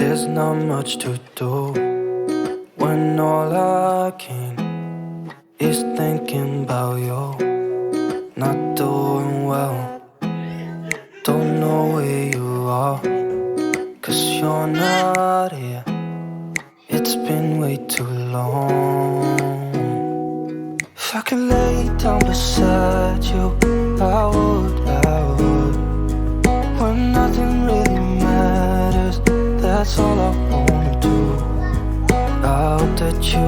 There's not much to do when all I can is thinking about you. Not doing well, don't know where you are, 'cause you're not here. It's been way too long. If I could lay down beside you, I would. When nothing really matters, that's all I wanna do. I hope that you